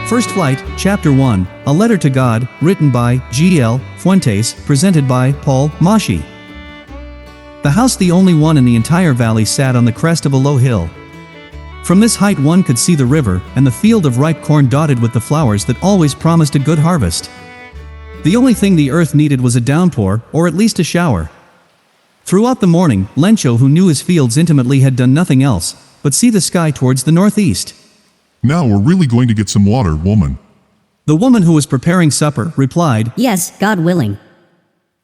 First Flight, Chapter 1, A Letter to God, written by G.L.Fuentes, presented by MASIH. The house, the only one in the entire valley, sat on the crest of a low hill. From this height one could see the river and the field of ripe corn dotted with the flowers that always promised a good harvest. The only thing the earth needed was a downpour, or at least a shower. Throughout the morning, Lencho, who knew his fields intimately, had done nothing else but see the sky towards the northeast. Now we're really going to get some water, woman. The woman who was preparing supper replied, "Yes, God willing."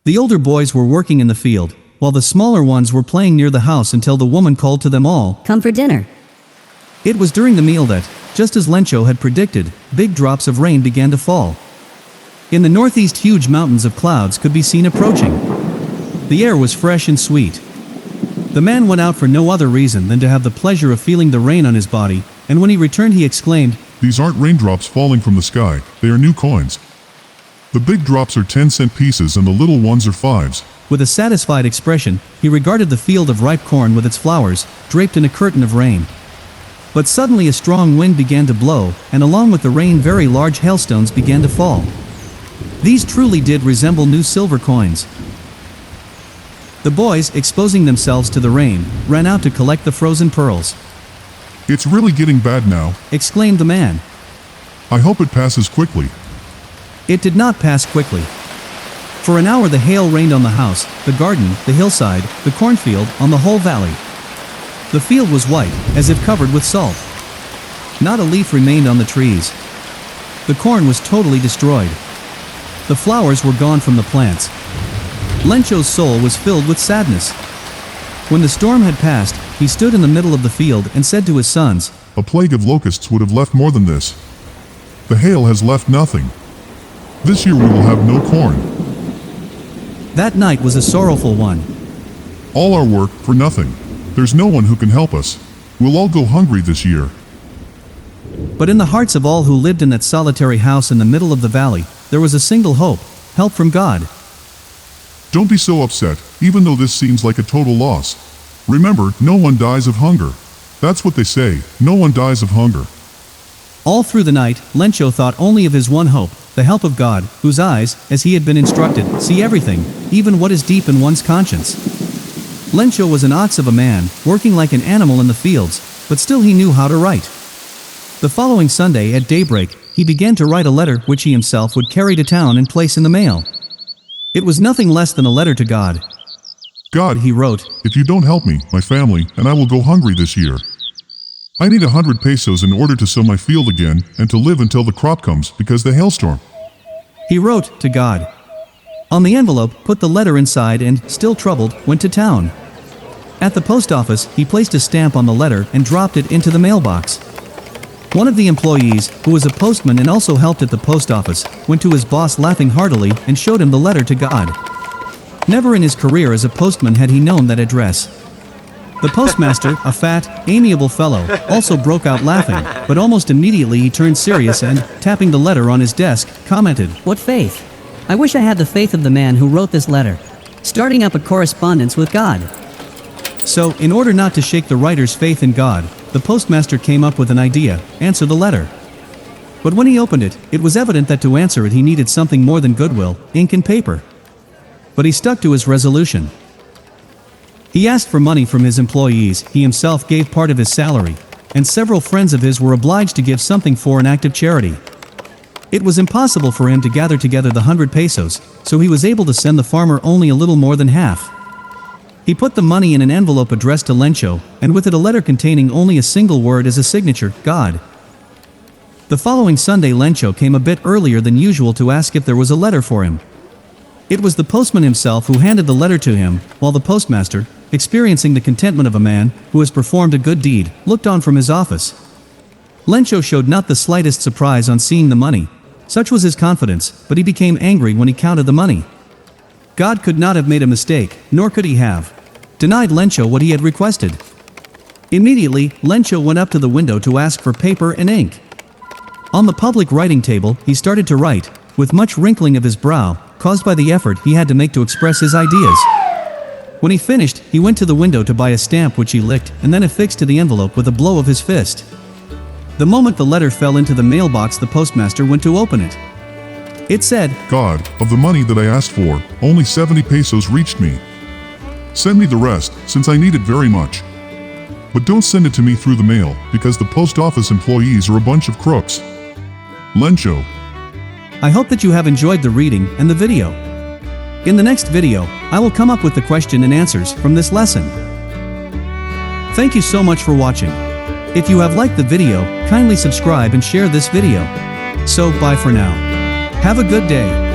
The older boys were working in the field, while the smaller ones were playing near the house until the woman called to them all, "Come for dinner." It was during the meal that, just as Lencho had predicted, big drops of rain began to fall. In the northeast, huge mountains of clouds could be seen approaching. The air was fresh and sweet. The man went out for no other reason than to have the pleasure of feeling the rain on his body, and when he returned he exclaimed, "These aren't raindrops falling from the sky, they are new coins. The big drops are 10-cent pieces and the little ones are 5s. With a satisfied expression, he regarded the field of ripe corn with its flowers, draped in a curtain of rain. But suddenly a strong wind began to blow, and along with the rain very large hailstones began to fall. These truly did resemble new silver coins. The boys, exposing themselves to the rain, ran out to collect the frozen pearls. It's really getting bad now," exclaimed the man. "I hope it passes quickly." It did not pass quickly. For an hour the hail rained on the house, the garden, the hillside, the cornfield, on the whole valley. The field was white, as if covered with salt. Not a leaf remained on the trees. The corn was totally destroyed. The flowers were gone from the plants. Lencho's soul was filled with sadness. When the storm had passed, he stood in the middle of the field and said to his sons, "A plague of locusts would have left more than this. The hail has left nothing. This year we will have no corn." That night was a sorrowful one. "All our work for nothing. There's no one who can help us. We'll all go hungry this year." But in the hearts of all who lived in that solitary house in the middle of the valley, there was a single hope: help from God. Don't be so upset, even though this seems like a total loss. Remember, no one dies of hunger. That's what they say, no one dies of hunger. All through the night, Lencho thought only of his one hope, the help of God, whose eyes, as he had been instructed, see everything, even what is deep in one's conscience. Lencho was an ox of a man, working like an animal in the fields, but still he knew how to write. The following Sunday at daybreak, he began to write a letter which he himself would carry to town and place in the mail. It was nothing less than a letter to God. "God," he wrote, "if you don't help me, my family, and I will go hungry this year. I need 100 pesos in order to sow my field again and to live until the crop comes because the hailstorm." He wrote to God. On the envelope, put the letter inside and, still troubled, went to town. At the post office, he placed a stamp on the letter and dropped it into the mailbox. One of the employees, who was a postman and also helped at the post office, went to his boss laughing heartily and showed him the letter to God. Never in his career as a postman had he known that address. The postmaster, a fat, amiable fellow, also broke out laughing, but almost immediately he turned serious and, tapping the letter on his desk, commented, "What faith? I wish I had the faith of the man who wrote this letter. Starting up a correspondence with God." So, in order not to shake the writer's faith in God, the postmaster came up with an idea: answer the letter. But when he opened it, it was evident that to answer it he needed something more than goodwill, ink and paper. But he stuck to his resolution. He asked for money from his employees, he himself gave part of his salary, and several friends of his were obliged to give something for an act of charity. It was impossible for him to gather together the 100 pesos, so he was able to send the farmer only a little more than half. He put the money in an envelope addressed to Lencho, and with it a letter containing only a single word as a signature: God. The following Sunday Lencho came a bit earlier than usual to ask if there was a letter for him. It was the postman himself who handed the letter to him, while the postmaster, experiencing the contentment of a man who has performed a good deed, looked on from his office. Lencho showed not the slightest surprise on seeing the money. Such was his confidence, but he became angry when he counted the money. God could not have made a mistake, nor could he have denied Lencho what he had requested. Immediately, Lencho went up to the window to ask for paper and ink. On the public writing table, he started to write, with much wrinkling of his brow, caused by the effort he had to make to express his ideas. When he finished, he went to the window to buy a stamp which he licked and then affixed to the envelope with a blow of his fist. The moment the letter fell into the mailbox, the postmaster went to open it. It said, God, of the money that I asked for, only 70 pesos reached me. Send me the rest, since I need it very much. But don't send it to me through the mail, because the post office employees are a bunch of crooks. Lencho. I hope that you have enjoyed the reading and the video. In the next video, I will come up with the question and answers from this lesson. Thank you so much for watching. If you have liked the video, kindly subscribe and share this video. So, bye for now. Have a good day.